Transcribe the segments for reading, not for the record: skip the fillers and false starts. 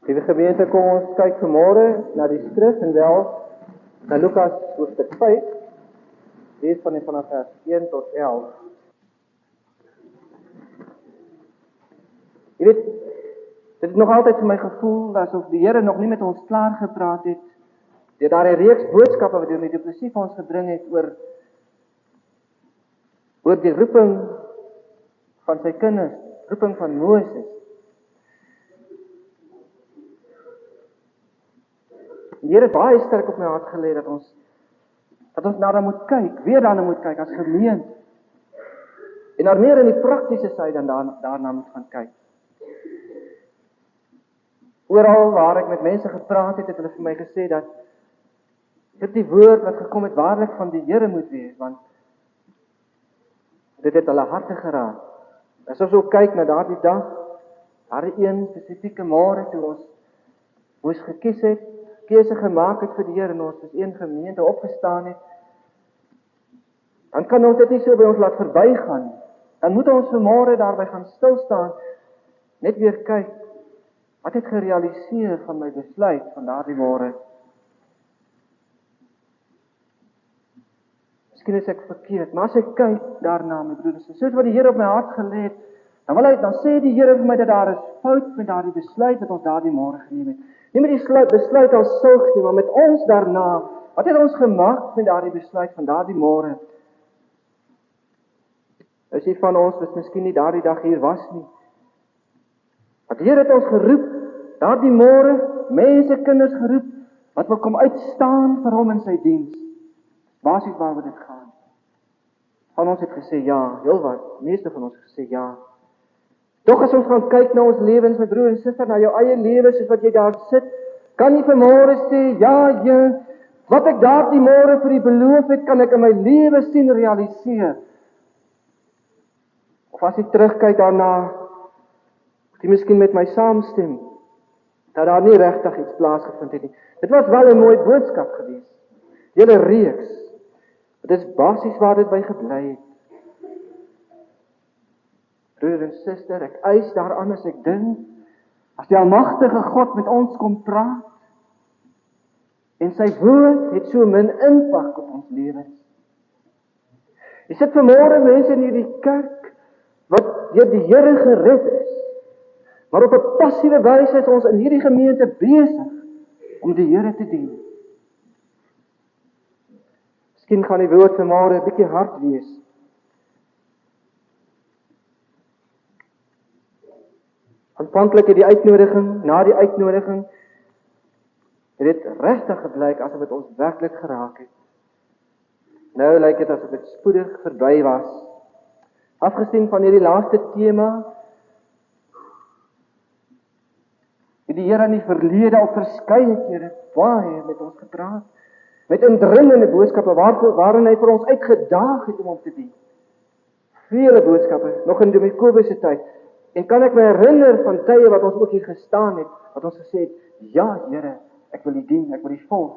Liewe gemeente, kom ons kyk vanmôre na die skrif en wel na Lukas hoofstuk 5, lees vanaf vers 1 tot 11. Jy weet, dit is nog altyd vir my gevoel asof die Here nog nie met ons klaar gepraat het, deur daardie reeks boodskappe wat hy definitief vir ons gebring het oor die roeping van sy kinders, roeping van Moses. Die Here het baie sterk op my hart gelê dat ons daarna moet kyk, weer daarna moet kyk as gemeente. En daar meer in die praktiese sy dan daarna moet gaan kyk. Oral waar ek met mense gepraat het, het hulle vir my gesê dat die woord wat gekom het waarlik van die Here moet wees, want dit het hulle harte geraak. As ons ook kyk na daardie dag, daardie een spesifieke môre toe ons moes gekies het, keuse gemaak het vir die Here en ons as een gemeente opgestaan het, dan kan ons dit nie so by ons laat verbygaan. Dan moet ons vanmôre daarby gaan stil staan, net weer kyk, wat het gerealiseer van my besluit van daardie môre. Miskien is ek verkeerd, maar as ek kyk daarna, my broeders, soos wat die Here op my hart gelê het, dan sê die Here vir my dat daar is fout met daardie besluit wat ons daardie môre geneem het. Nie met die besluit as sulks nie, maar met ons daarna. Wat het ons gemaak met daardie besluit van daardie môre? As jy van ons wat miskien nie daardie dag hier was nie. Want die Here het ons geroep, daardie môre, mense, kinders geroep, wat wil kom uitstaan vir hom in sy diens. Basies waaroor dit gaan. Van ons het gesê ja, heel wat, meeste van ons het gesê ja. Tog as ons gaan kyk na ons lewens, my broer en suster, na jou eie lewe, soos wat jy daar sit, kan jy vanmôre sê, ja, Here, wat ek daardie môre vir U beloof het, kan ek in my lewe sien realiseer. Of as jy terugkyk daarna, of jy miskien met my saamstem, dat daar nie regtig iets plaasgevind het nie. Dit was wel 'n mooi boodskap geweest. Hele reeks. Dit is basies waar dit by gebly het. Broer en suster, ek eis daaraan as ek dink, as die almagtige God met ons kom praat, en sy woord het so min impak op ons lewens. Jy sit vanmôre mense in hierdie kerk, wat deur die Here gered is, maar op 'n passiewe wyse is ons in hierdie gemeente besig om die Here te dien. Miskien gaan die woord vanmôre 'n bietjie hard wees. Aanvanklik het die uitnodiging, na die uitnodiging, het dit regtig geblyk asof dit ons werklik geraak het. Nou lyk dit asof dit spoedig verby was. Afgesien van hierdie laaste tema, het die Here in die verlede al verskeie kere baie met ons gepraat, met indringende boodskappe waarin hy vir ons uitgedaag het om hom te dien. Vele boodskappe, nog in die Jakobus se tyd. En kan ek my herinner van tye wat ons ook hier gestaan het, wat ons gesê het, ja Here, ek wil U dien, ek wil U volg.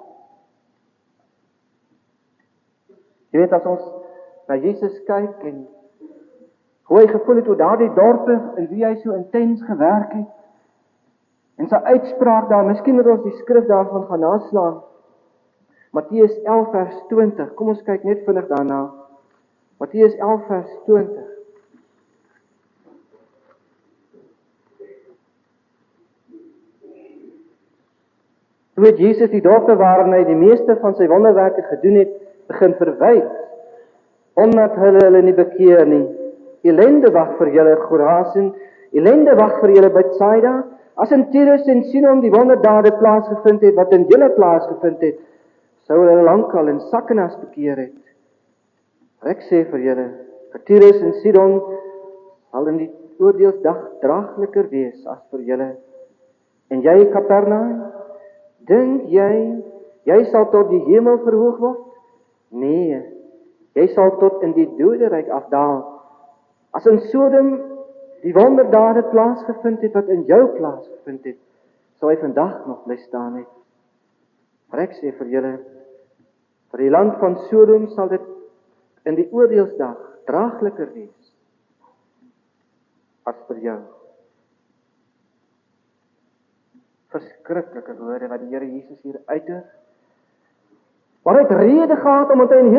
Jy weet, as ons na Jesus kyk en hoe hy gevoel het oor daardie dorpe in wie hy so intens gewerk het, en sy uitspraak daar, miskien moet ons die skrif daarvan gaan naslaan, Matteus 11 vers 20, kom ons kyk net vinnig daarna, Matteus 11 vers 20, Toe het Jesus die dorpe waarin hy die meeste van sy wonderwerke gedoen het, begin verwyd, omdat hulle nie bekeer nie. Ellende wag vir julle Chorazin, ellende wag vir julle Betsaida, as in Tyrus en Sidon die wonderdade plaasgevind het, wat in julle plaasgevind het, sou hulle lankal in sak en as bekeer het. Ek sê vir julle, vir Tyrus en Sidon sal in die oordeelsdag draagliker wees as vir julle. En jy, Kapernaum, dink jy sal tot die hemel verhoog word? Nee, jy sal tot in die doderyk afdaal. As in Sodom die wonderdade plaasgevind het wat in jou plaasgevind het, sal hy vandag nog bly staan het. Maar ek sê vir julle, vir die land van Sodom sal dit in die oordeelsdag draagliker wees as vir jou. Verskriklike woorde wat die Here Jesus hier uitdruk. Maar hy het rede gehad omdat hy in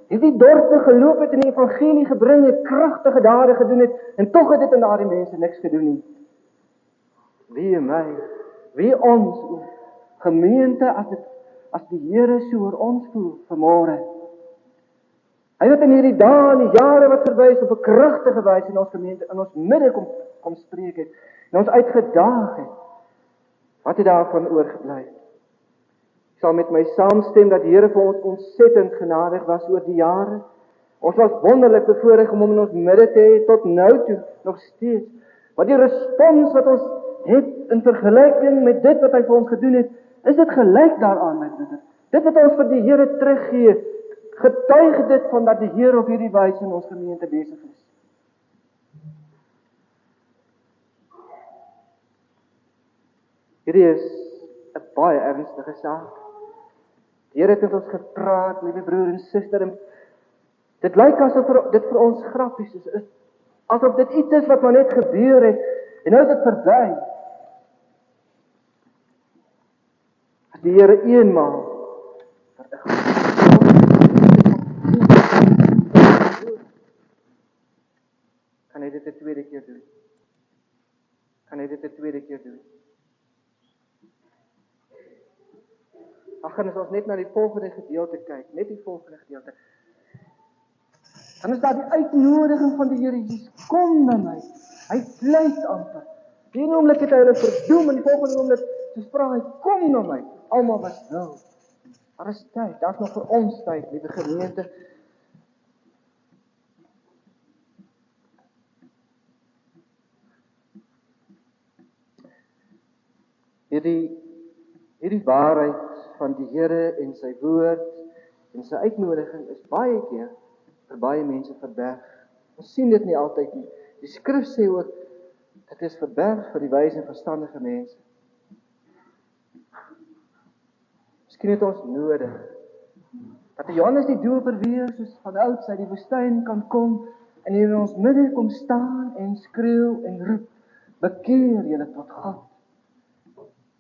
hierdie dorpe geloop het en die evangelie gebring het, kragtige dade gedoen het, en tog het dit aan daardie mense niks gedoen nie. Wie my, wie ons, gemeente, as die Here so oor ons voel vanmôre. Hy het in hierdie dae en die jare wat verby is op 'n kragtige wyse in ons gemeente, in ons midde kom spreek het, en ons uitgedaag het. Wat het daarvan oorgebly? Ek sal met my saamstem dat die Here vir ons ontsettend genadig was oor die jare. Ons was wonderlik bevoorreg om hom in ons midde te hê, tot nou toe, nog steeds. Maar die respons wat ons het in vergelyking met dit wat hy vir ons gedoen het, is dit gelyk daaraan, my broeder. Dit wat ons vir die Here teruggee, getuig dit van dat die Here op hierdie wyse in ons gemeente besig is. Hierdie is 'n baie ernstige saak. Die Here het met ons gepraat, liewe broer en suster, en dit lyk asof dit vir ons grappies is, asof dit iets is wat maar net gebeur het, en nou is dit verby. As die Here eenmaal kan hy dit 'n tweede keer doen. Ag, en as ons net na die volgende gedeelte kyk, net die volgende gedeelte, dan is daar die uitnodiging van die Here Jesus, kom na my. Hy pleit amper. Die ene oomblik het hy hulle verdoem, en die volgende oomblik vra hy, kom na my, almal wat wil. Daar is tyd, daar is nog vir ons tyd, liewe gemeente. Hierdie waarheid van die Here en sy woord en sy uitnodiging is baie keer vir baie mense verberg. Ons sien dit nie altyd nie. Die skrif sê ook, dit is verberg vir die wyse en verstandige mense. Miskien het ons nodig dat Johannes die Doper weer soos van ouds uit die woestyn kan kom en hier in ons midde kom staan en skreeu en roep, bekeer julle tot God.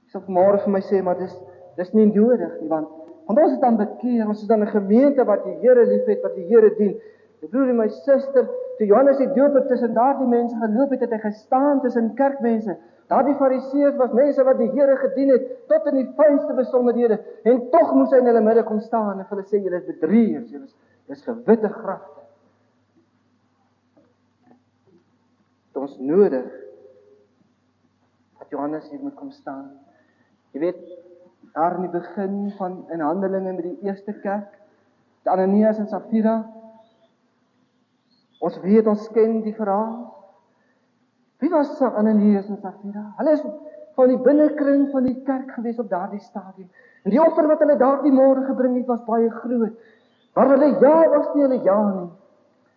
Ek sal vanmôre vir my sê, maar dis nie nodig nie, want ons is dan bekeer, ons is dan 'n gemeente wat die Here liefhet, wat die Here dien. My broer en my suster, toe Johannes die Doper tussen daardie mense geloop het, het hy gestaan tussen kerkmense. Daardie fariseërs was mense wat die Here gedien het, tot in die fynste besonderhede, en tog moes hy in hulle midde kom staan en vir hulle sê, julle is bedrieërs, julle is gewitte grafte. Het ons nodig dat Johannes hier moet kom staan. Jy weet, daar in die begin van in Handelinge met die eerste kerk, die Ananias en Safira, ons weet, ons ken die verhaal. Wie was Ananias en Safira? Hulle is van die binnekring van die kerk gewees op daardie stadium. En die offer wat hulle daardie môre gebring het, was baie groot. Maar hulle ja was nie hulle ja nie.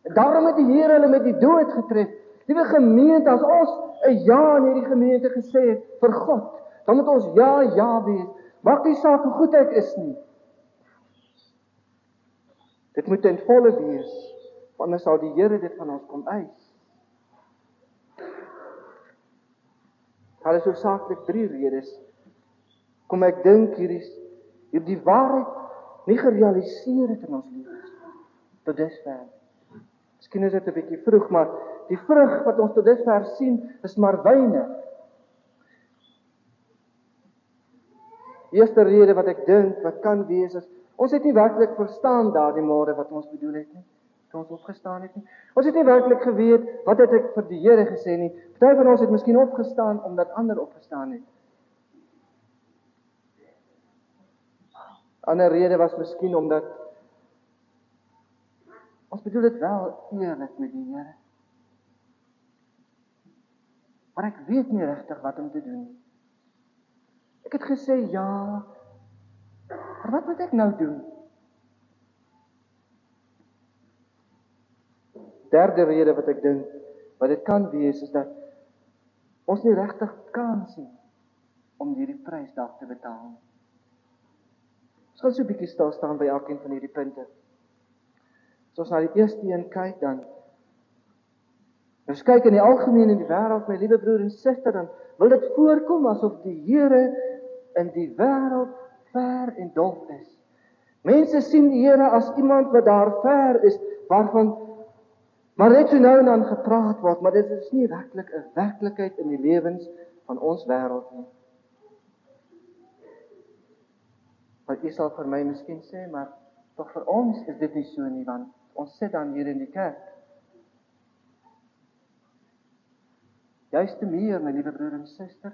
En daarom het die Here hulle met die dood getref. Liewe gemeente, as ons 'n ja in hierdie gemeente gesê het vir God, dan moet ons ja wees. Maak nie saak hoe goed ek is nie. Dit moet ten volle wees, anders sal die Here dit van ons kom eis. Daar is hoofsaaklik 3 redes kom ek dink hierdie waarheid nie gerealiseer het in ons lewens tot dusver. Miskien is dit 'n bietjie vroeg, maar die vrug wat ons tot dusver sien is maar weinig. Die eerste rede wat ek dink wat kan wees is, ons het nie werklik verstaan daardie môre wat ons bedoel het nie, toe ons opgestaan het nie. Ons het nie werklik geweet wat het ek vir die Here gesê nie. Party van ons het miskien opgestaan omdat ander opgestaan het. Ander rede was miskien omdat ons bedoel dit wel eerlik met die Here. Maar ek weet nie regtig wat om te doen nie. Ek het gesê ja, maar wat moet ek nou doen? Derde rede wat ek dink, wat dit kan wees, is dat ons nie regtig kan sien om hierdie prys daar te betaal. Ons gaan so 'n bietjie stil staan by elkeen van hierdie punte. As ons na die eerste een kyk, dan Ons kyk in die algemeen in die wêreld, my liewe broer en suster, dan wil dit voorkom asof die Here in die wêreld ver en dof is. Mense sien die Here as iemand wat daar ver is, waarvan maar net so nou en dan gepraat word, maar dit is nie werklik 'n werklikheid in die lewens van ons wêreld nie. Maar jy sal vir my miskien sê, maar tog vir ons is dit nie so nie, want ons sit dan hier in die kerk. Juist te meer, my liewe broer en suster,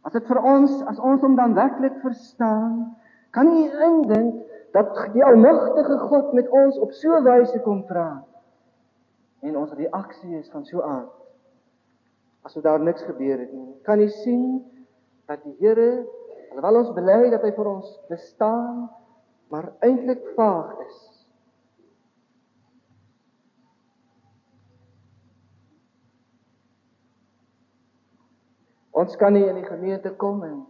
as ons hom dan werklik verstaan, kan jy indink dat die almagtige God met ons op so 'n wyse kom praat. En ons reaksie is van so aard, asof daar niks gebeur het nie. Kan jy sien dat die Here, alhoewel ons bely dat hy vir ons bestaan, maar eintlik vaag is. Ons kan nie in die gemeente kom en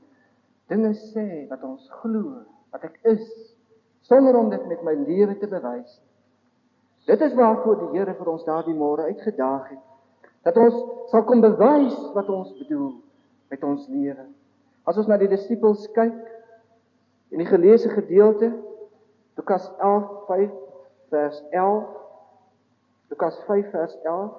dinge sê wat ons glo, wat ek is, sonder om dit met my lewe te bewys. Dit is waarvoor die Here vir ons daardie môre uitgedaag het, dat ons sal kom bewys wat ons bedoel met ons lewe. As ons na die disippels kyk, in die geleesde gedeelte, Lukas 5 vers 11, Lukas 5 vers 11,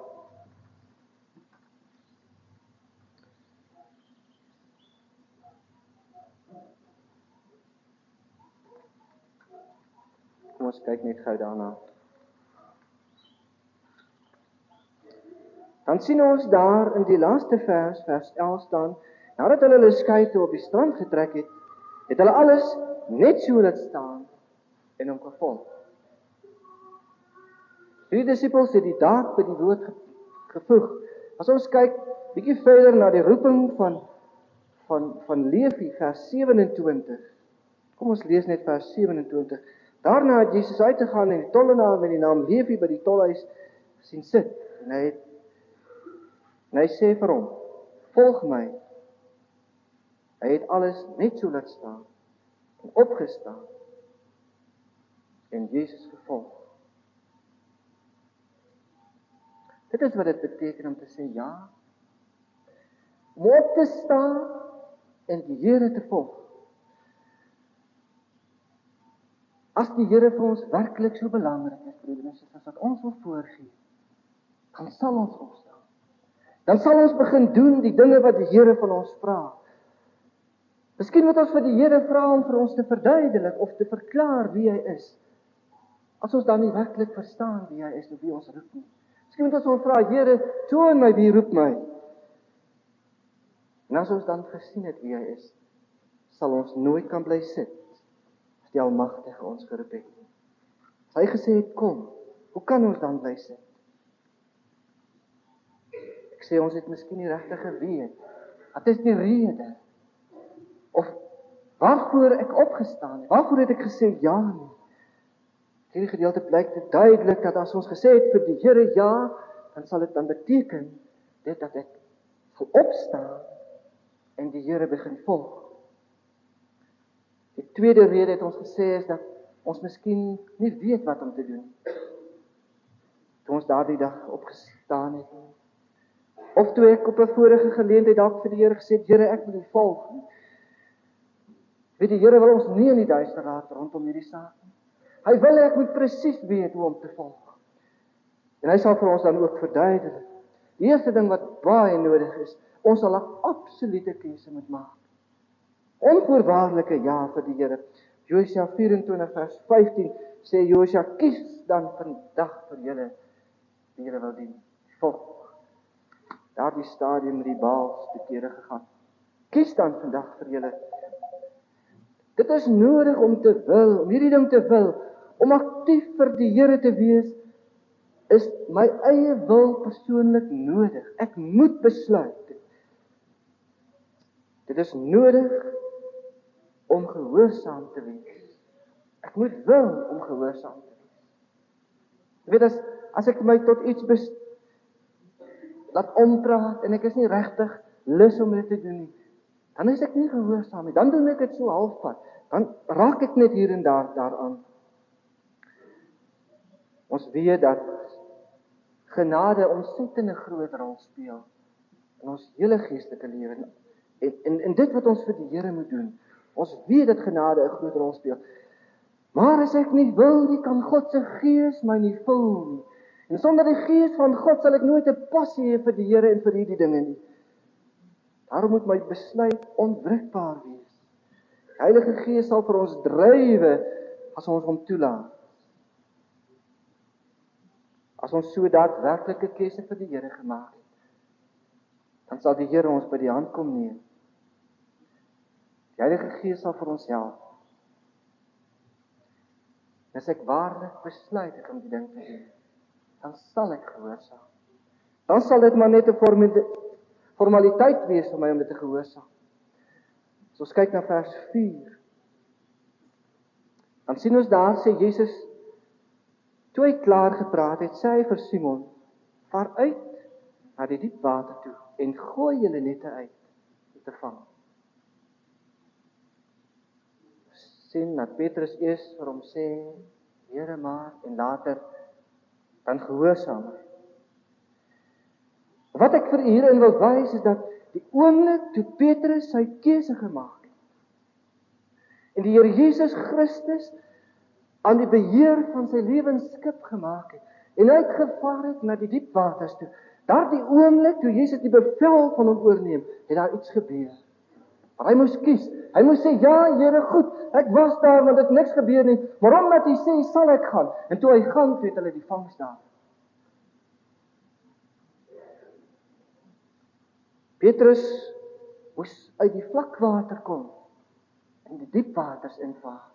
kom ons kyk net gou daarna. Dan sien ons daar in die laaste vers, vers 11 staan, nadat hulle skei toe op die strand getrek het, het hulle alles net so laat staan en hom gevolg. Die disippels het die daad by die woord gevoeg. As ons kyk bietjie verder na die roeping van Levi, vers 27. Kom ons lees net vers 27. Daarna het Jesus uitgegaan en die tollenaar met die naam Levi by die tolhuis sien sit. En hy sê vir hom, volg my. Hy het alles net so laat staan en opgestaan en Jesus gevolg. Dit is wat dit beteken om te sê ja, om op te staan en die Here te volg. As die Here vir ons werklik so belangrik is, broeders, as wat ons wil voorgee, dan sal ons opstaan. Dan sal ons begin doen die dinge wat die Here van ons vra. Miskien moet ons vir die Here vra om vir ons te verduidelik of te verklaar wie hy is. As ons dan nie werklik verstaan wie hy is of wie ons roep nie. Miskien moet ons hom vra, Here, toon my wie roep my. En as ons dan gesien het wie hy is, sal ons nooit kan bly sit as die Almagtige ons geroep het. As hy gesê het, kom, hoe kan ons dan bly sit? Ek sê, ons het miskien nie regtig geweet. Wat is die rede? Of waarvoor ek opgestaan het? Waarvoor het ek gesê ja nie? Hierdie gedeelte blyk dit duidelik dat as ons gesê het vir die Here ja, dan sal dit dan beteken dit dat ek sal opstaan en die Here begin volg. Die tweede rede het ons gesê is dat ons miskien nie weet wat om te doen. Toe ons daardie dag opgestaan het. Of toe ek op 'n vorige geleentheid dalk vir die Here gesê het, Here, ek wil U volg. Weet die Here wil ons nie in die duister laat rondom hierdie saak nie. Hy wil ek moet presies weet hoe om te volg. En hy sal vir ons dan ook verduidelik. Die eerste ding wat baie nodig is, ons sal 'n absolute keuse moet maak. Onvoorwaardelike ja vir die Here. Josua 24 vers 15 sê Josua, kies dan vandag vir julle die Here wil dien. Volg. Daardie stadium met die Baals te kere gegaan. Kies dan vandag vir julle. Dit is nodig om te wil, om hierdie ding te wil, om aktief vir die Here te wees, is my eie wil persoonlik nodig. Ek moet besluit. Dit is nodig om gehoorsaam te wees. Ek moet wil om gehoorsaam te wees. Jy weet, as ek my tot iets laat ompraat en ek is nie regtig lus om dit te doen nie, dan is ek nie gehoorsaam nie. Dan doen ek dit so halfpad. Dan raak ek net hier en daaraan. Ons weet dat genade ontsettende groot rol speel in ons hele geestelike lewe. En dit wat ons vir die Here moet doen. Ons weet dat genade 'n groot rol speel. Maar as ek nie wil nie, kan God se Gees my nie vul nie. En sonder die Gees van God sal ek nooit 'n passie hê vir die Here en vir hierdie dinge nie. Daarom moet my besluit onwrikbaar wees. Die Heilige Gees sal vir ons drywe as ons hom toelaat. As ons so daadwerklike keuse vir die Here gemaak het, dan sal die Here ons by die hand kom neem. Die Heilige Gees sal vir ons help. As ek waarlik besluit het om die ding te doen, dan sal ek gehoorsaam. Dan sal dit maar net 'n formaliteit wees vir my om dit te gehoorsaam. As ons kyk na vers 4, dan sien ons daar sê Jesus, toe hy klaar gepraat het, sê hy vir Simon, vaar uit na die diep water toe en gooi julle nette uit om te vang. Sien dat Petrus eers vir hom sê, Here maar, en later dan gehoorsaam hy. Wat ek vir hierin wil wys is dat die oomblik toe Petrus sy keuse gemaak het en die Here Jesus Christus aan die beheer van sy lewensskip gemaak het en hy het gevaar het na die diep waters toe. Daardie oomblik toe Jesus die bevel van hom oorneem, het daar iets gebeur. Maar hy moes kies. Hy moes sê, ja Here, goed, ek was daar, want dit het niks gebeur nie, maar omdat hy sê, sal ek gaan. En toe hy gaan, het hulle die vangs daar. Petrus moes uit die vlakwater kom en die diep waters invaar.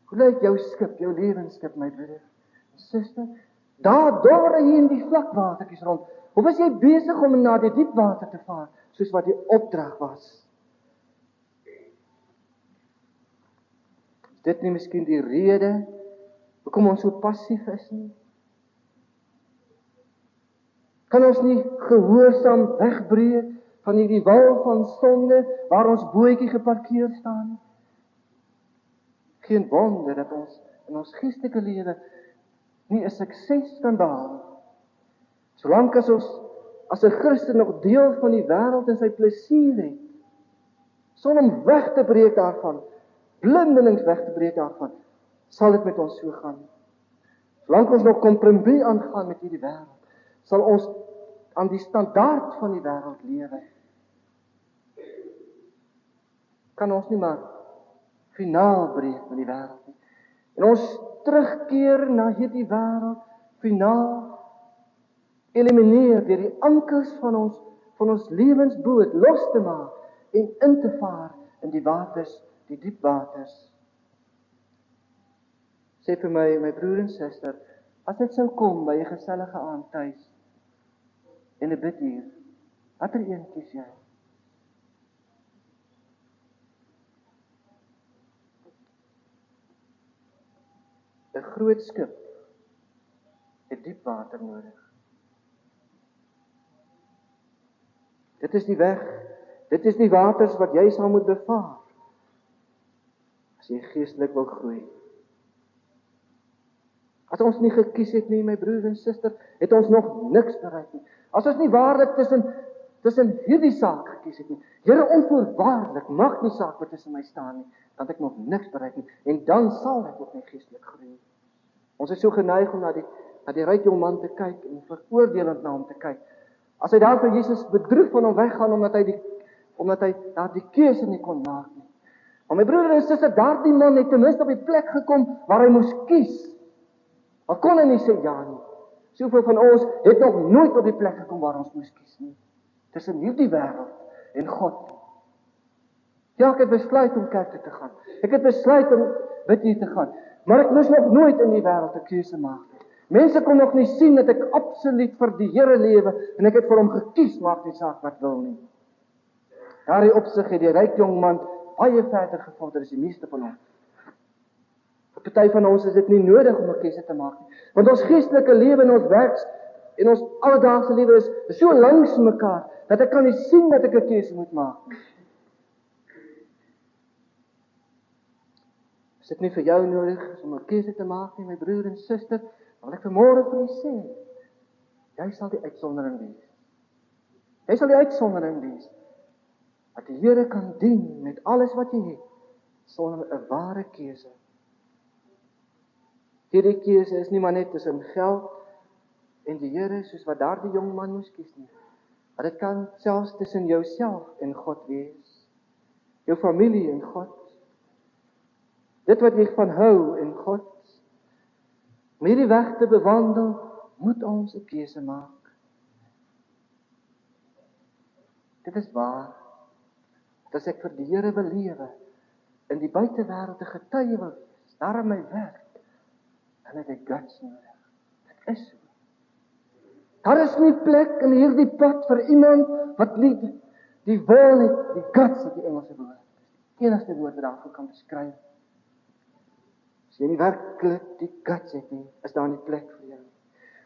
Hoe lyk jou skip, jou lewensskip, my broeder en suster? Daar dorre jy in die vlakwatertjies rond. Of is jy besig om na die diep water te vaar, soos wat die opdrag was? Is dit nie miskien die rede hoekom ons so passief is nie? Kan ons nie gehoorsaam wegbreek van hierdie wal van sonde waar ons bootjie geparkeer staan nie? Geen wonder dat ons in ons geestelike lewe nie 'n sukses kan behaal nie. Solank as ons as 'n Christen nog deel van die wêreld en sy plesier het, sonder om weg te breek daarvan, blindelings weg te breek daarvan, sal dit met ons so gaan. Solank ons nog kompromie aangaan met hierdie wêreld, sal ons aan die standaard van die wêreld lewe. Kan ons nie maar finaal breek met die wêreld nie. En ons terugkeer na hierdie wêreld, finaal elimineer deur die ankers van ons lewensboot los te maak en in te vaar in die waters, die diep waters. Sê vir my broer en suster, as dit sou kom by 'n gesellige aand tuis en 'n biduur, watter een kies jy? ‘n groot skip het diep water nodig. Dit is die weg, dit is die waters wat jy sal moet bevaar as jy geestelik wil groei. As ons nie gekies het nie, my broer en suster, het ons nog niks bereik nie. As ons nie waarlik tussen hierdie saak gekies het nie, Here, onvoorwaardelik, mag nie saak wat tussen my staan nie, dan het ek nog niks bereik nie, en dan sal ek ook nie geestelik groei. Ons is so geneig om na die ryk jong man te kyk en veroordelend na hom te kyk. As hy daar vir Jesus bedroef van hom weggaan omdat hy daar die keuse nie kon maak nie. Maar my broer en suster, daardie man het ten minste op die plek gekom waar hy moes kies. Al kon hy nie sê ja nie. Soveel van ons het nog nooit op die plek gekom waar ons moes kies nie. Tussen hierdie wêreld en God. Ja, ek het besluit om kerk toe te gaan. Ek het besluit om bid hier te gaan. Maar ek moes nog nooit in die wêreld 'n keuse maak nie. Mense kon nog nie sien dat ek absoluut vir die Here lewe en ek het vir hom gekies, maak nie saak wat wil nie. Daardie opsig het die ryk jong man baie verder gevorder as die meeste van ons. Vir party van ons is dit nie nodig om 'n keuse te maak nie, want ons geestelike lewe en ons werk en ons alledaagse lewe is so langs mekaar dat ek kan nie sien dat ek 'n keuse moet maak nie. Is dit nie vir jou nodig om 'n keuse te maak nie, my broer en suster? Dan wil ek vanmôre vir u sê, Jy sal die uitsondering wees. Jy sal die uitsondering wees. Dat die Here kan dien met alles wat jy het, sonder 'n ware keuse. Hierdie keuse is nie maar net tussen geld en die Here, soos wat daardie jong man moes kies nie. Maar dit kan selfs tussen jouself en God wees. Jou familie en God. Dit wat jy van hou en God. Om hierdie weg te bewandel, moet ons 'n keuse maak. Dit is waar. Dat as ek vir die Here wil lewe, in die buitewêreld 'n getuie wil wees, daar in my werk, dan het ek guts nodig. Dit is so. Daar is nie plek in hierdie pad vir iemand wat nie die wil het, die guts het, die Engelse woord. Die enigste woord wat daarvoor kan beskryf. As jy nie werklik die guts het nie, is daar nie plek vir jou.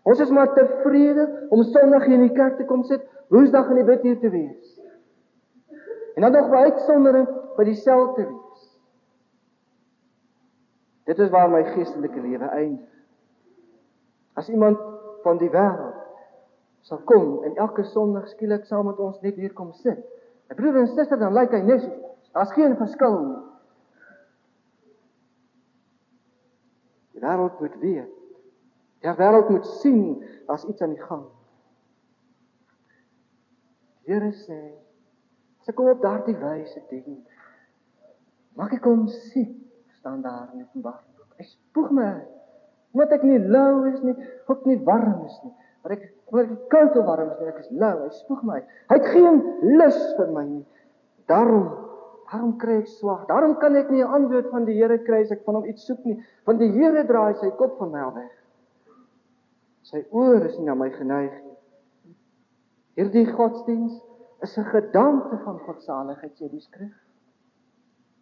Ons is maar tevrede om Sondag hier in die kerk te kom sit, Woensdag in die bid hier te wees. En dan nog by uitsondering by die sel te wees. Dit is waar my geestelike lewe eindig. As iemand van die wêreld sal kom en elke Sondag skielik saam met ons net hier kom sit, my broer en suster, dan lyk hy net soos ons. Daar's geen verskil nie. Die wêreld moet weet. Die wêreld moet sien as iets aan die gang. Die Here sê, as ek kom op daardie wyse dien, maak ek hom siek, staan daar in Openbaring. Hy spoeg my uit, omdat ek nie lou is nie, ook nie warm is nie, maar ek koud of warm is nie, ek is lou, hy spoeg my uit. Hy het geen lus vir my nie. Daarom kry ek swaar. Daarom kan ek nie 'n antwoord van die Here kry as ek van hom iets soek nie, want die Here draai sy kop van my af weg. Sy oor is nie na my geneig nie. Hierdie godsdiens is 'n gedagte van godsaligheid, sê die skrif.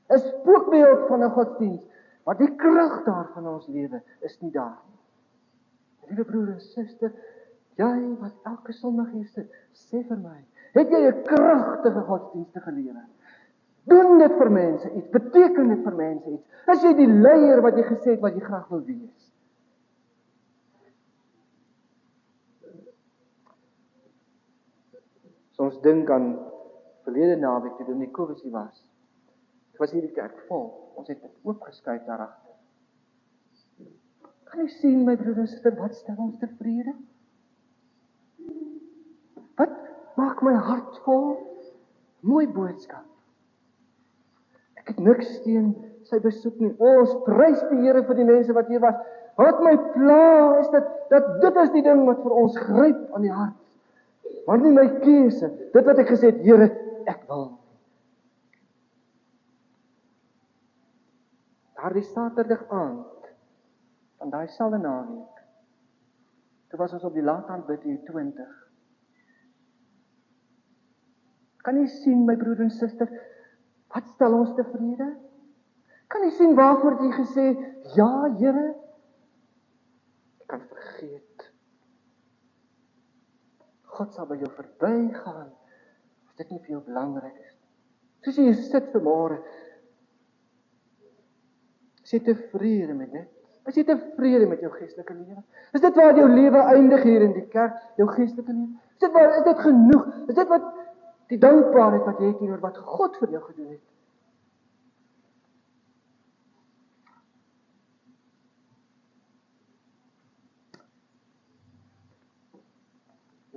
'n Spookbeeld van 'n godsdiens, maar die krag daarvan ons lewe is nie daar nie. Liewe broer en suster, jy wat elke Sondag hier sit, sê vir my, het jy 'n kragtige godsdienstige lewe? Doen dit vir mense iets, beteken dit vir mense iets? Is jy die leier wat jy gesê het wat jy graag wil wees? So ons dink aan verlede naweek toe die COVID was. Ek was hier die kerk vol. Ons het dit oopgeskuif daar agter. Kan jy sien, my broer en suster, wat stel ons tevrede? Wat maak my hart vol? Mooi boodskap. Ek het niks teen sy besoek nie. Ons prys die Here vir die mense wat hier was. Wat my pla is dat dit is die ding wat vir ons gryp aan die hart. Maar nie my keuse. Dit wat ek gesê het, Here, ek wil. Daardie Saterdag aand van daai selfde naweek, toe was ons op die laataan bid hier 20. Kan jy sien, my broer en suster, wat stel ons tevrede? Kan jy sien waarvoor jy gesê, ja, Here, ek kan vergeet. God sal by jou verbygaan, as dit nie vir jou belangrik is. Soos jy sit vanmôre, is jy tevrede met dit? Is jy tevrede met jou geestelike lewe? Is dit waar jou lewe eindig hier in die kerk, jou geestelike lewe? Is dit genoeg? Is dit wat die dankbaarheid wat jy het teenoor wat God vir jou gedoen het?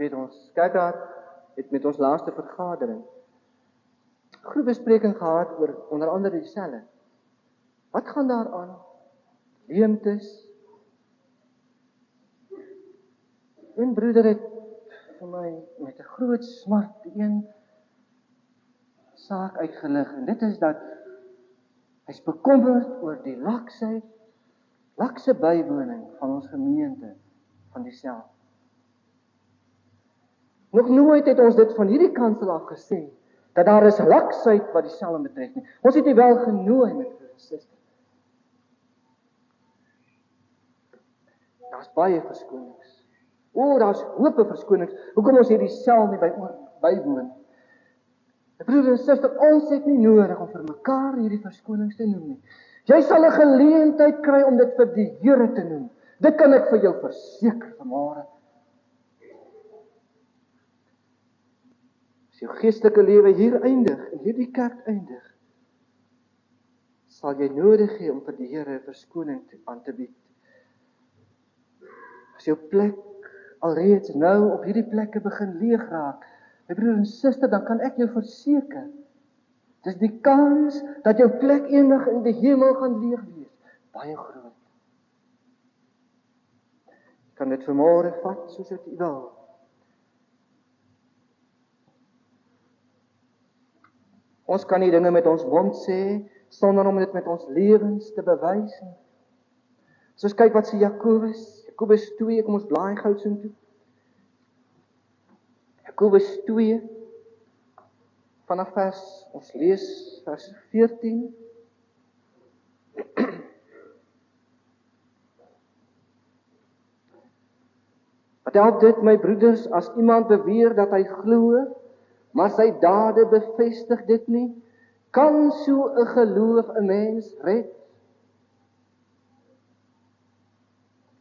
Weet ons, Kerkraad het met ons laaste vergadering groepbespreking gehad oor onder andere dieselfde. Wat gaan daar aan? Leemtes. Een broeder het vir my met 'n groot smart die een saak uitgelig, en dit is dat hy's bekommerd oor die lakse bywoning van ons gemeente van die sel. Nog nooit het ons dit van hierdie kansel af gesê, dat daar is laksheid wat die sel betref nie. Ons het u wel genooi met suster. Daar's baie verskonings. Daar's hope verskonings. Hoekom ons hierdie sel nie bywoon? Broer en suster, ons het nie nodig om vir mekaar hierdie verskonings te noem nie. Jy sal 'n geleentheid kry om dit vir die Here te noem. Dit kan ek vir jou verseker vanmôre. As jou geestelike lewe hier eindig, in hierdie kerk eindig, sal jy nodig hê om vir die Here verskoning aan te bied. As jou plek alreeds nou op hierdie plekke begin leeg raak, my broer en suster, dan kan ek jou verseker, dis die kans dat jou plek eendag in die hemel gaan leeg wees, baie groot. Jy kan dit vanmôre vat soos dit u wil. Ons kan nie dinge met ons mond sê, sonder om dit met ons lewens te bewys nie. So ons kyk wat sê Jakobus 2, kom ons blaai gou so toe. Jakobus 2, vanaf ons lees vers 14. Wat help dit, my broeders, as iemand beweer dat hy glo, maar sy dade bevestig dit nie? Kan so 'n geloof 'n mens red?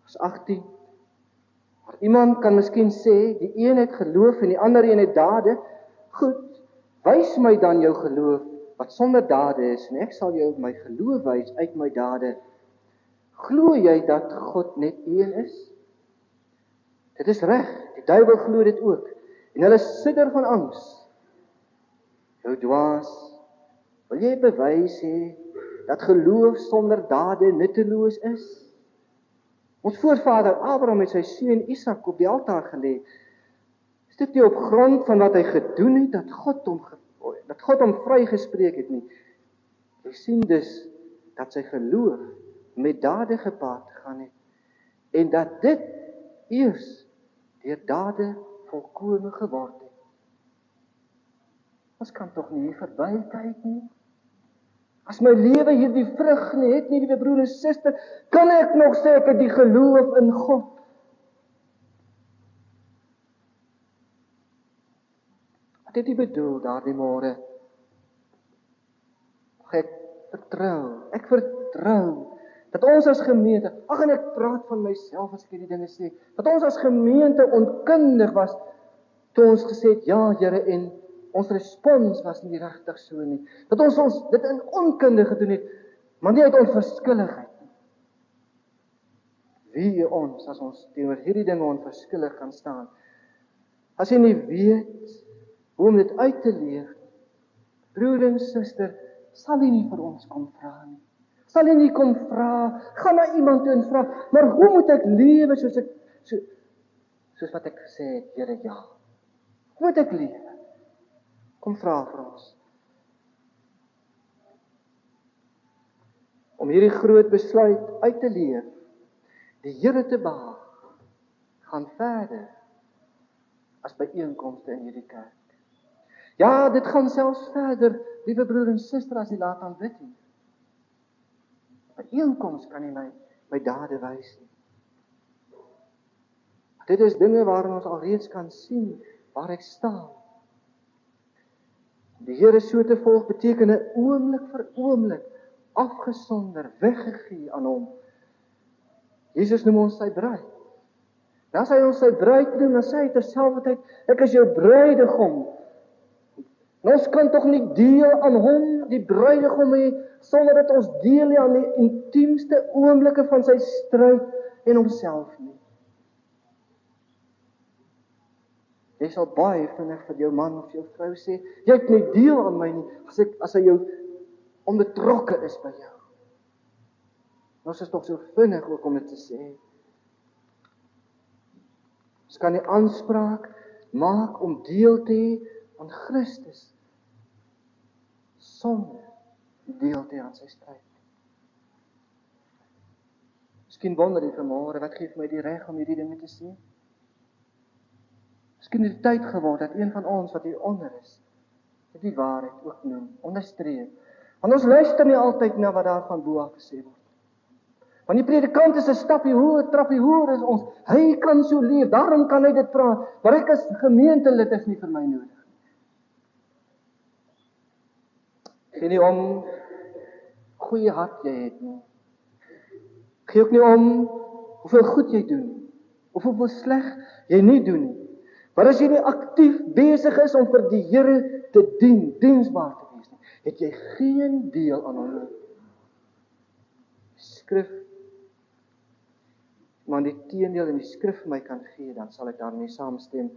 Vers 18. Maar iemand kan miskien sê, die een het geloof en die ander een het dade. Goed, wys my dan jou geloof wat sonder dade is, en ek sal jou my geloof wys uit my dade. Glo jy dat God net een is? Dit is reg, die duiwel glo dit ook, en hulle sidder van angs. Jou dwaas, wil jy bewys hê dat geloof sonder dade nutteloos is? Ons voorvader Abraham het sy seun Isak op die altaar gelê. Is dit nie op grond van wat hy gedoen het dat God hom vrygespreek het nie? Jy sien dus dat sy geloof met dade gepaard gegaan het, en dat dit eers deur dade volkome geword het. Ons kan tog nie verby kyk nie. As my lewe hierdie vrug nie het nie, liewe broer en suster, kan ek nog sê ek het die geloof in God. Wat het hy bedoel daardie môre? Ek vertrou dat ons as gemeente, en ek praat van myself as ek hierdie dinge sê, dat ons as gemeente onkundig was toe ons gesê het, ja Here, en ons respons was nie regtig so nie. Dat ons dit in onkunde gedoen het, maar nie uit onverskilligheid nie. Wie ons, as ons teenoor hierdie dinge onverskillig gaan staan, as jy nie weet hoe om dit uit te leef, broer en suster, sal jy nie vir ons kom vra nie. Sal jy nie kom vra, gaan na iemand toe en vra, maar hoe moet ek lewe soos wat ek gesê het, Here, ja. Hoe moet ek lewe? Kom vra vir ons. Om hierdie groot besluit uit te leef, die Here te behaag, gaan verder as byeenkomste in hierdie kerk. Ja, dit gaan selfs verder, liewe broer en suster, as jy laat aanbid nie. Byeenkoms kan nie my dade wys nie. Dit is dinge waarin ons alreeds kan sien waar ek staan. Die Here so te volg beteken 'n oomblik vir oomblik afgesonder, weggegee aan hom. Jesus noem ons sy bruid. En as hy ons sy bruid noem, dan sê hy terselfdertyd, ek is jou bruidegom. En ons kan tog nie deel aan hom, die bruidegom hê, sonder dat ons deel aan die intiemste oomblikke van sy stryd en homself nie. Jy sal baie vinnig vir jou man of jou vrou sê, jy het nie deel aan my nie, as hy jou onbetrokke is by jou. Ons is tog so vinnig ook om dit te sê. Ons kan die aanspraak maak om deel te hê aan Christus, sonder deel te hê aan sy stryd. Miskien wonder jy vanmôre, wat gee my die reg om hierdie dinge te sê? Miskien het dit tyd geword dat een van ons wat hier onder is, die waarheid ook noem, onderstreep. Want ons luister nie altyd na wat daar van bo af gesê word. Want die predikant is 'n trappie hoër is ons. Hy kan so leef, daarom kan hy dit praat. Maar ek as gemeentelid is nie vir my nodig. Gee nie om goeie hart jy het nie. Gee ook nie om hoeveel goed jy doen, of hoeveel sleg jy nie doen nie. Maar as jy nie aktief besig is om vir die Here te dien, diensbaar te wees nie, het jy geen deel aan hom nie. Skrif, maar die teendeel in die skrif vir my kan gee, dan sal ek daarmee saamstem.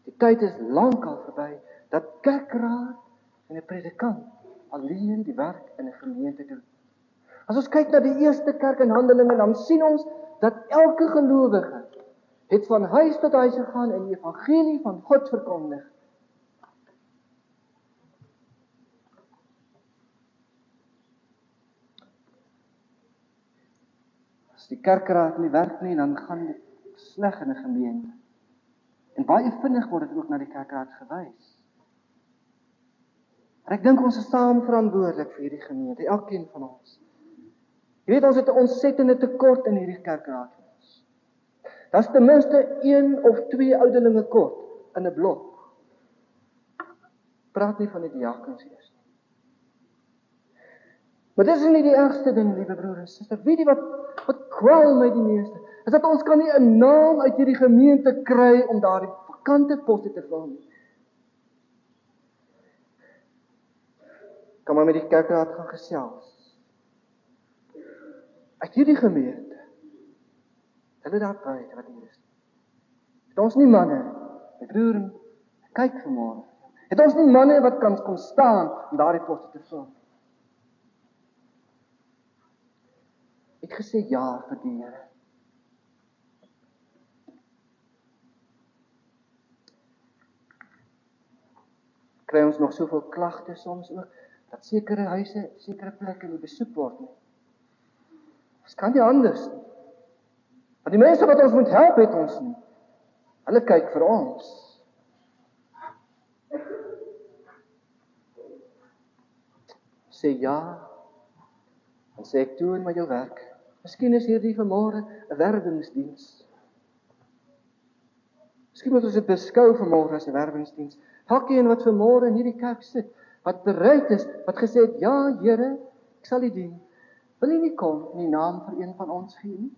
Die tyd is lankal verby, dat kerkraad en 'n predikant alleen die werk in 'n gemeente doen. As ons kyk na die eerste kerk in Handelinge, dan sien ons dat elke gelowige het van huis tot huis gegaan en die evangelie van God verkondig. As die kerkraad nie werk nie, dan gaan dit sleg in 'n gemeente. En baie vinnig word dit ook na die kerkraad gewys. En ek dink ons is saam verantwoordelik vir hierdie gemeente, elkeen van ons. Jy weet, ons het 'n ontsettende tekort in hierdie kerkraad. Daar's ten minste 1 of 2 ouderlinge kort in 'n blok. Praat nie van die diakens eers nie. Maar dis nie die ergste ding, liewe broer en suster. Weet jy wat kwel my die meeste? Is dat ons kan nie 'n naam uit hierdie gemeente kry om daardie vakante poste te vul nie. Kan maar met die kerkraad gaan gesels. Uit hierdie gemeente, hulle daar buite wat hier is. Het ons nie manne, my broer, kyk vanmôre. Het ons nie manne wat kan kom staan om daardie poste te vul? Ek het gesê ja vir die Here. Kry ons nog soveel klagte soms ook, dat sekere huise, sekere plekke nie besoek word nie. Ons kan nie anders nie. Want die mense wat ons moet help, het ons nie. Hulle kyk vir ons. Sê ja, en sê ek doen met jou werk. Miskien is hierdie vanmôre 'n werwingsdiens. Miskien moet ons dit beskou vanmôre as 'n werwingsdiens. Elkeen wat vanmôre in hierdie kerk sit, wat bereid is, wat gesê het, ja Here, ek sal U dien. Wil U nie kom in die naam vir een van ons gee nie?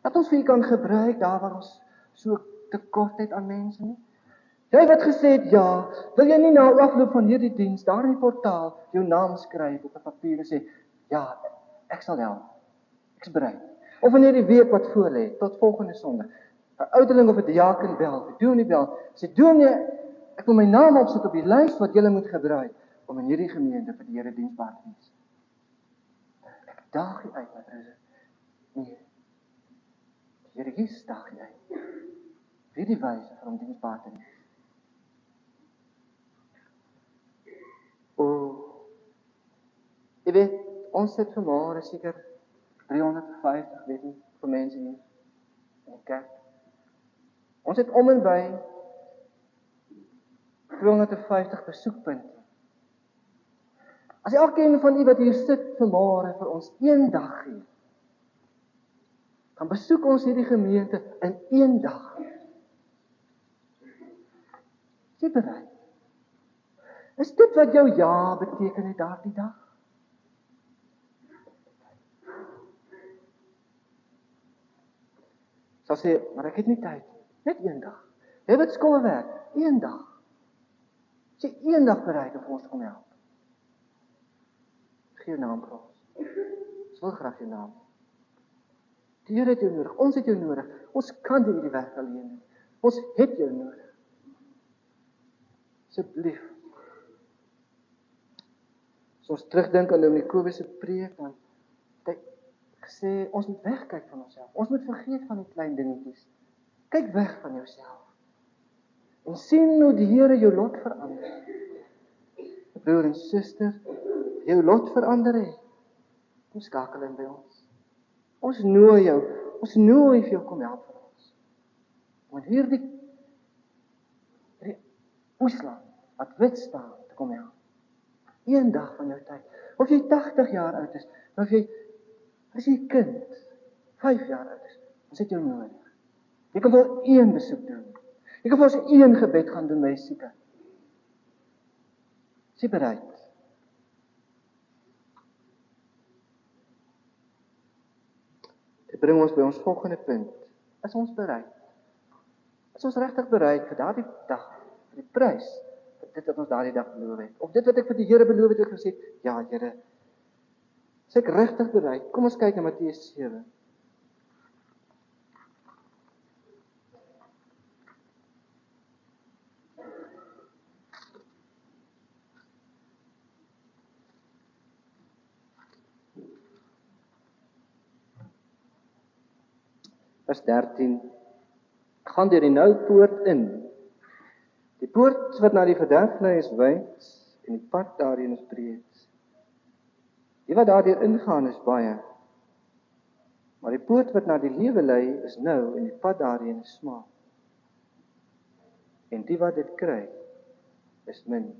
Dat ons vir U kan gebruik daar waar ons so tekort het aan mense nie. Jy wat gesê het, ja, wil jy nie na afloop van hierdie diens daar in die portaal jou naam skryf op 'n papier en sê, ja, ek sal help. Ek's bereid. Of in hierdie week wat voor lê, tot volgende Sondag, 'n ouderling of 'n diaken bel, 'n dominee bel, sê dominee, ek wil my naam opsit op die lys wat julle moet gebruik om in hierdie gemeente vir die Here diensbaar te wees. Ek daag U uit, my broer. Nee. Die Here Jesus daag U uit. Wie die wyse vir hom diensbaar te wees. Jy weet, ons het vanmôre seker 350, weet nie, vir mense hier in die kerk. Ons het om en by 250 besoekpunte. As elkeen van u wat hier sit vanmôre vir ons een dag gee, dan besoek ons hierdie gemeente in een dag. Is jy bereid? Is dit wat jou ja beteken het daardie dag? Sal sê, maar ek het nie tyd, net een dag. Jy het skoolwerk, een dag. As jy een dag bereid om vir ons te kom help. Gee jou naam vir ons. Ons wil graag jou naam. Die Here het jou nodig, ons het jou nodig. Ons kan nie hierdie werk alleen doen. Ons het jou nodig. Asseblief. As ons terugdink aan Dominee Kobus se preek, dan het hy gesê, ons moet wegkyk van onsself. Ons moet vergeet van die klein dingetjies. Kyk weg van jouself. En sien hoe die Here jou lot verander. Broer en suster, jou lot verander het. Kom skakel in by ons. Ons nooi jou, vir jou kom help vir ons. Want hierdie oeslaan, wat wit staan, te kom help. Een dag van jou tyd. Of jy 80 jaar oud is, of jy, as jy kind, 5 jaar oud is, ons het jou nodig. Jy kan wel een besoek doen. Jy kan vir ons een gebed gaan doen by sieke. Is jy bereid? Dit bring ons by ons volgende punt. Is ons bereid? Is ons regtig bereid vir daardie dag, vir die prys, vir dit wat ons daardie dag beloof het? Of dit wat ek vir die Here beloof het, ek gesê, ja Here, is ek regtig bereid? Kom ons kyk na Matteus 7. Vers 13. Gaan deur die nou poort in. Die poort wat na die verderf lei is wyd en die pad daarin is breed. Die wat daardeur ingaan is baie. Maar die poort wat na die lewe lei is nou en die pad daarin is smal. En die wat dit kry is min.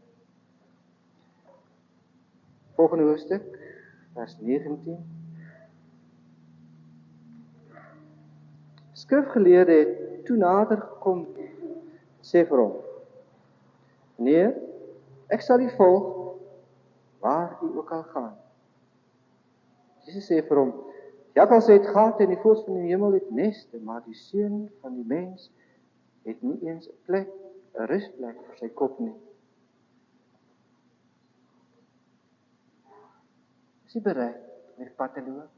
Volgende hoofstuk, vers 19. Skrifgeleerde het toe nader gekom, sê vir hom: "Meneer, ek sal u volg waar u ook al gaan." Jesus sê vir hom: "Jakkals het gate en die voëls van die hemel het neste, maar die seun van die mens het nie eens 'n plek, 'n rusplek vir sy kop nie." Is jy bereid om die pad te loop?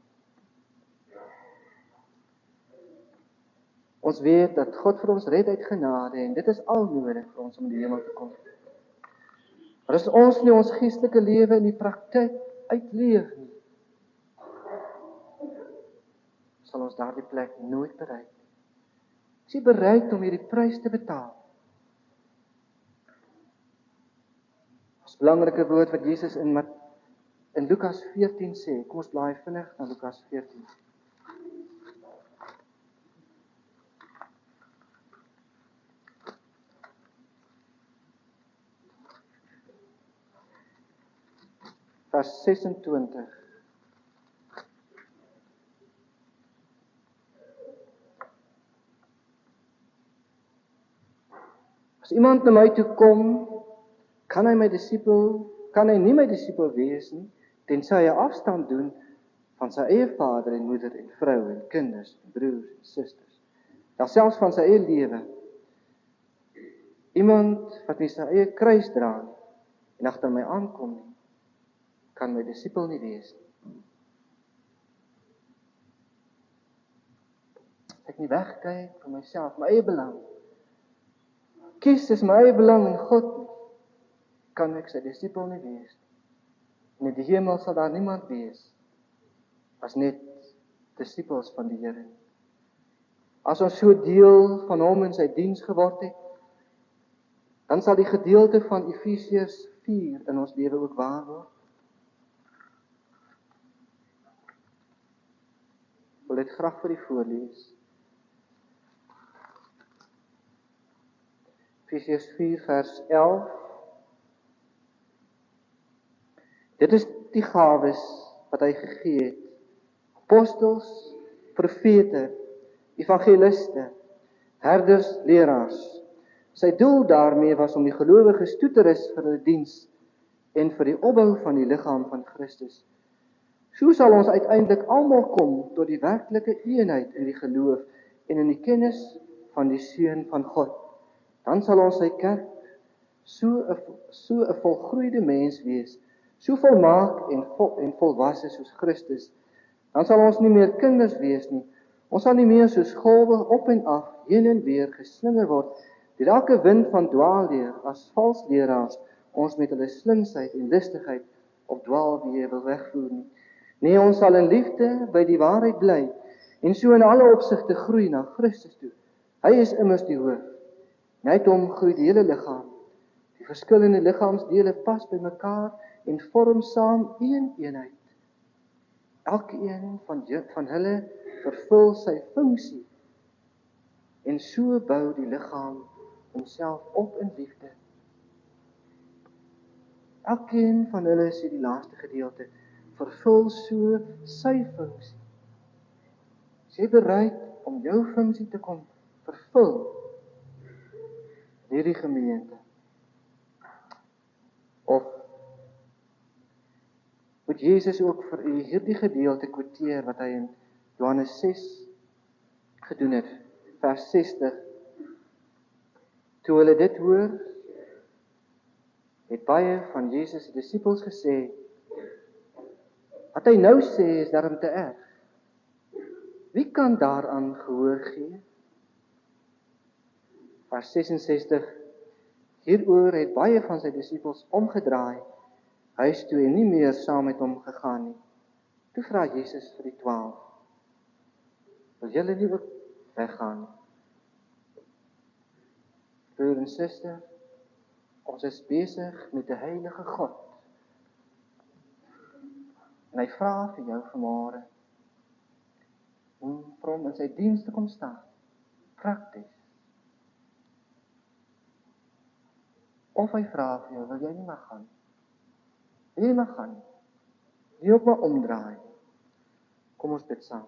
Ons weet dat God vir ons red uit genade en dit is al nodig vir ons om in die hemel te kom. Maar as ons nie ons geestelike lewe in die praktyk uitleef nie, sal ons daardie plek nooit bereik. Is jy bereid om hierdie prys te betaal? Dis 'n belangrike woord wat Jesus in Lukas 14 sê. Kom ons blaai vinnig na Lukas 14. Vers 26. As iemand na my toe kom, kan hy nie my disipel wees nie, tensy hy afstand doen van sy eie vader en moeder en vrou en kinders en broers en susters. Ja, selfs van sy eie lewe. Iemand wat nie sy eie kruis dra nie en agter my aankom nie, kan my disipel nie wees nie. Ek nie wegkyk vir myself, my eie belang. Kies is my eie belang in God, kan ek sy disipel nie wees nie. In die hemel sal daar niemand wees as net disipels van die Here. As ons so deel van hom in sy diens geword het, dan sal die gedeelte van Efesiërs 4 in ons lewe ook waar word. Ek wil dit graag vir u voorlees. Efesiërs 4 vers 11. Dit is die gawes wat hy gegee het. Apostels, profete, evangeliste, herders, leraars. Sy doel daarmee was om die gelowiges toe te rus vir hulle diens en vir die opbou van die liggaam van Christus. So sal ons uiteindelik almal kom tot die werklike eenheid in die geloof en in die kennis van die Seun van God. Dan sal ons sy kerk so 'n volgroeide mens wees, so volmaak en volwasse soos Christus. Dan sal ons nie meer kinders wees nie. Ons sal nie meer soos golwe op en af, heen en weer geslinger word deur elke wind van dwaalleer as valsleraars ons met hulle slinksheid en listigheid op dwaalweë wil wegvoer nie. Nee, ons sal in liefde by die waarheid bly en so in alle opsigte groei na Christus toe. Hy is immers die hoof. En uit hom groei die hele liggaam. Die verskillende liggaamsdele pas by mekaar en vorm saam een eenheid. Elkeen van hulle vervul sy funksie en so bou die liggaam homself op in liefde. Elkeen van hulle, sê die laaste gedeelte, vervul so sy funksie. Is jy bereid om jou funksie te kom vervul in hierdie gemeente? Of moet Jesus ook vir u hierdie gedeelte quoteer wat hy in Johannes 6 gedoen het vers 60. Toe hulle dit hoor, het baie van Jesus se disippels gesê, wat hy nou sê is daarom te erg. Wie kan daaraan gehoor gee? Vers 66. Hieroor het baie van sy disippels omgedraai, huis toe en nie meer saam met hom gegaan nie. Toe vra Jesus vir die 12, wil julle nie ook weggaan nie? Broer en suster, ons is besig met 'n heilige God. En hy vra vir jou vanmôre om vir hom in sy diens te kom staan, prakties. Of hy vra vir jou, wil jy nie maar gaan? Wil jy maar gaan? Wil jy ook maar omdraai? Kom ons bid saam.